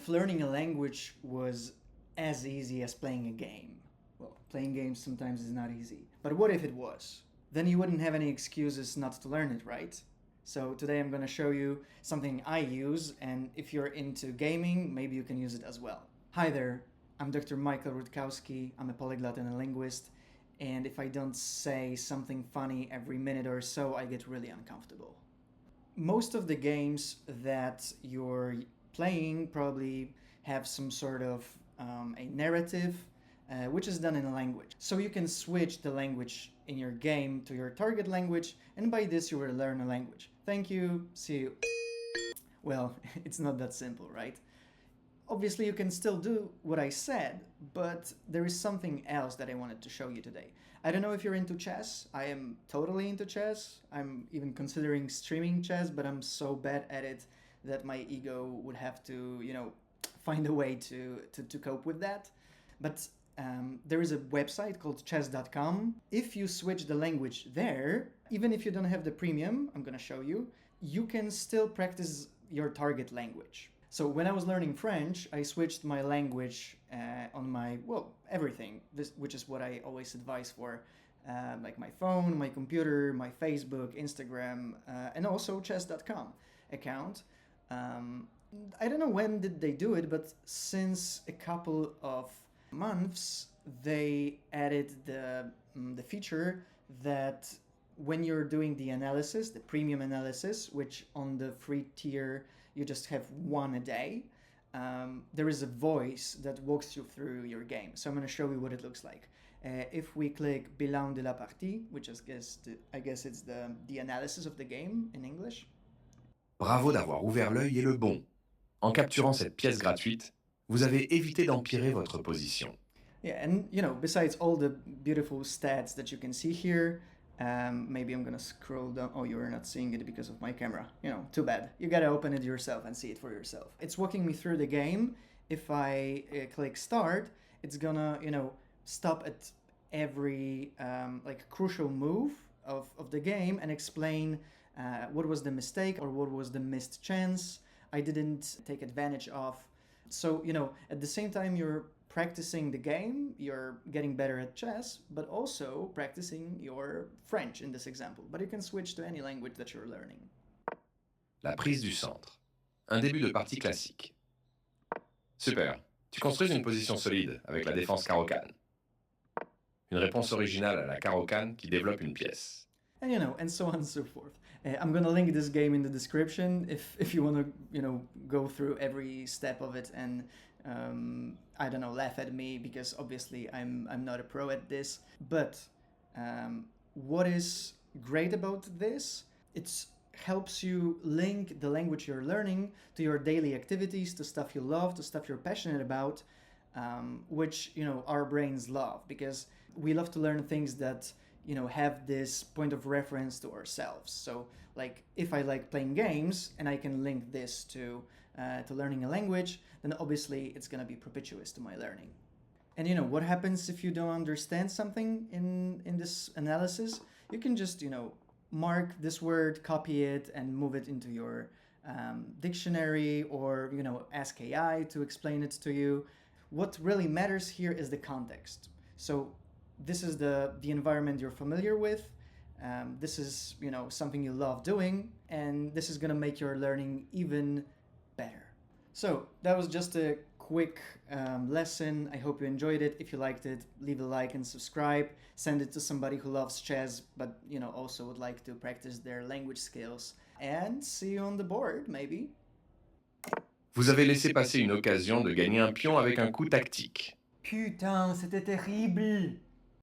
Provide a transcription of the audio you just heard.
if learning a language was as easy as playing a game? Well, playing games sometimes is not easy. But what if it was? Then you wouldn't have any excuses not to learn it, right? So today I'm going to show you something I use, and if you're into gaming, maybe you can use it as well. Hi there, I'm Dr. Michael Rutkowski. I'm a polyglot and a linguist, and if I don't say something funny every minute or so, I get really uncomfortable. Most of the games that you're playing probably have some sort of a narrative, which is done in a language. So you can switch the language in your game to your target language, and by this you will learn a language. Thank you, see you. Well, it's not that simple, right? Obviously you can still do what I said, but there is something else that I wanted to show you today. I don't know if you're into chess. I am totally into chess. I'm even considering streaming chess, but I'm so bad at it that my ego would have to, find a way to cope with that. But there is a website called chess.com. If you switch the language there, even if you don't have the premium, I'm gonna show you, you can still practice your target language. So when I was learning French, I switched my language on my, everything, which is what I always advise for, like my phone, my computer, my Facebook, Instagram, and also chess.com account. I don't know when did they do it, but since a couple of months, they added the feature that when you're doing the analysis, the premium analysis, which on the free tier you just have one a day, there is a voice that walks you through your game. So I'm going to show you what it looks like. If we click Bilan de la partie, which is, I guess it's the analysis of the game in English. Bravo d'avoir ouvert l'œil et le bon. En capturant cette pièce gratuite, vous avez évité d'empirer votre position. Yeah, and besides all the beautiful stats that you can see here, maybe I'm gonna scroll down. Oh, you're not seeing it because of my camera. Too bad. You gotta open it yourself and see it for yourself. It's walking me through the game. If I click start, it's gonna, stop at every crucial move of the game and explain what was the mistake or what was the missed chance I didn't take advantage of. So, at the same time you're practicing the game, you're getting better at chess, but also practicing your French in this example. But you can switch to any language that you're learning. La prise du centre. Un début de partie classique. Super. Tu construis une position solide avec la défense carreau-canne. Une réponse originale à la carreau-canne qui développe une pièce. And and so on and so forth. I'm gonna link this game in the description if you want to, go through every step of it and I don't know, laugh at me because obviously I'm not a pro at this. But what is great about this? It helps you link the language you're learning to your daily activities, to stuff you love, to stuff you're passionate about, which our brains love because we love to learn things that have this point of reference to ourselves. So like if I like playing games and I can link this to learning a language, then obviously it's going to be propitious to my learning. And what happens if you don't understand something in this analysis? You can just mark this word, copy it, and move it into your dictionary or ask AI to explain it to you. What really matters here is the context. So this is the environment you're familiar with. This is something you love doing, and this is gonna make your learning even better. So that was just a quick lesson. I hope you enjoyed it. If you liked it, leave a like and subscribe. Send it to somebody who loves chess, but also would like to practice their language skills. And see you on the board, maybe. Vous avez laissé passer une occasion de gagner un pion avec un coup tactique. Putain, c'était terrible!